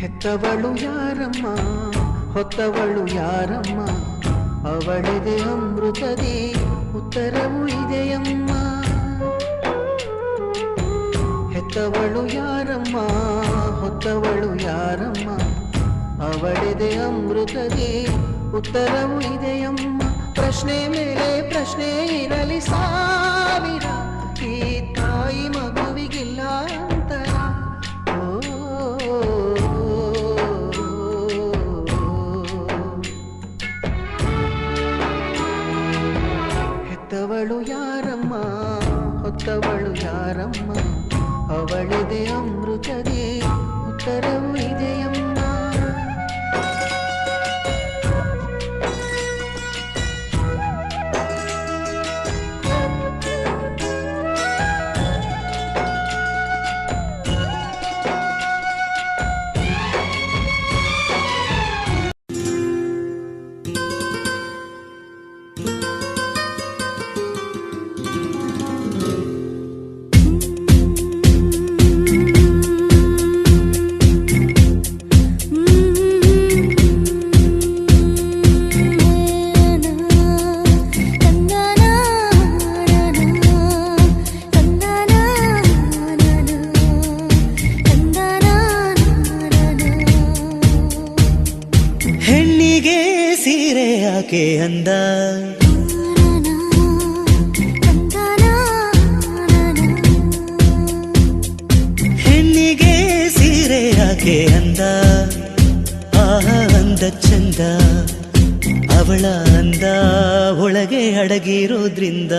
ಹೆತ್ತವಳು ಯಾರಮ್ಮ ಹೊತ್ತವಳು ಯಾರಮ್ಮ ಅವಳಿದೆ ಅಮೃತದಿ ಉತ್ತರವೂ ಇದೆಯಮ್ಮ ಹೆತ್ತವಳು ಯಾರಮ್ಮ ಹೊತ್ತವಳು ಯಾರಮ್ಮ ಅವಳಿದೆ ಅಮೃತದಿ ಉತ್ತರವೂ ಇದೆಯಮ್ಮ ಪ್ರಶ್ನೆ ಮೇಲೆ ಪ್ರಶ್ನೆ ಇರಲಿ ಸಾವಿರ ಈ ತಾಯಿ ಮಗುವಿಗಿಲ್ಲ ಅಂತರ ಹೆತ್ತವಳು ಯಾರಮ್ಮ ಹೊತ್ತವಳು ಯಾರಮ್ಮ ಅವಳಿದೆ ಅಮೃತದಿ ಉತ್ತರವೂ ಇದೆಯಮ್ಮ ಹೆಣ್ಣಿಗೆ ಸೀರೆ ಯಾಕೆ ಅಂದ ಹೆಣ್ಣಿಗೆ ಸೀರೆ ಯಾಕೆ ಅಂದ ಆಹ ಅಂದ ಚಂದ ಅವಳ ಅಂದ ಒಳಗೆ ಅಡಗಿರೋದ್ರಿಂದ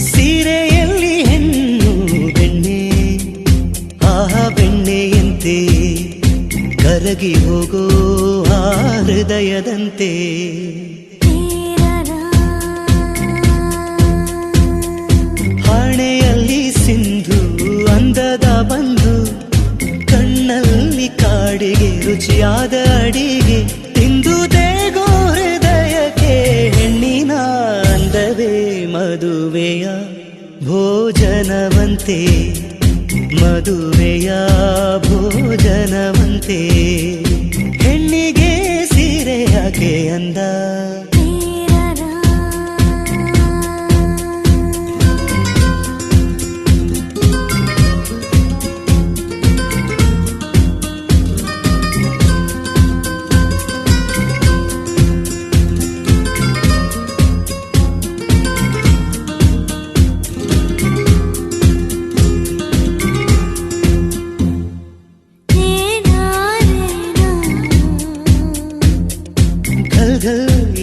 ಸೀರೆಯಲ್ಲಿ ಹೆಣ್ಣು ಬೆಣ್ಣೆ ಆಹ ಬೆಣ್ಣೆಯಂತೆ ಕರಗಿ ಹೋಗೋ ಆ ಹೃದಯದಂತೆ ಹಣೆಯಲ್ಲಿ ಸಿಂಧು ಅಂದದ ಬಂದು ಕಣ್ಣಲ್ಲಿ ಕಾಡಿಗೆ ರುಚಿಯಾದ ಅಡಿಗೆ ತಿಂದು ದೇಗೋ ಹೃದಯಕ್ಕೆ ಹೆಣ್ಣಿನ ಅಂದವೇ ಮದುವೆಯ ಭೋಜನವಂತೆ ಮದುವೆಯ ಭೋಜನವಂತೆ ಹೆಣ್ಣಿಗೆ ಸೀರೆ ಯಾಕೆ ಅಂದ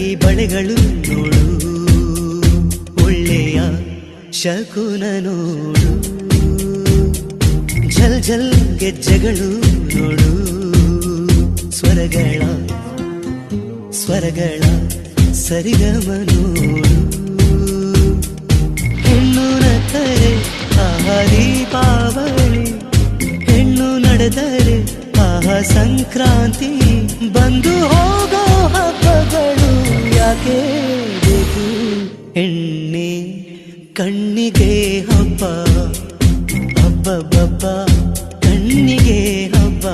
ಈ ಬಳೆಗಳು ನೋಡು ಒಳ್ಳೆಯ ಶಕುನ ನೋಡು ಝಲ್ ಝಲ್ ಗೆಜ್ಜೆಗಳು ನೋಡು ಸ್ವರಗಳ ಸರಿಗಮ ನೋಡು ಹೆಣ್ಣು ನಕ್ಕರೆ ಆಹ ದೀಪಾವಳಿ ಹೆಣ್ಣು ನಡೆದರೆ ಆಹ ಸಂಕ್ರಾಂತಿ ಬಂದು ಹೋಗೋ ಹಬ್ಬಗಳು ಯಾಕೆ ಬೇಕು ಹೆಣ್ಣೆ ಕಣ್ಣಿಗೆ ಹಬ್ಬ ಹಬ್ಬ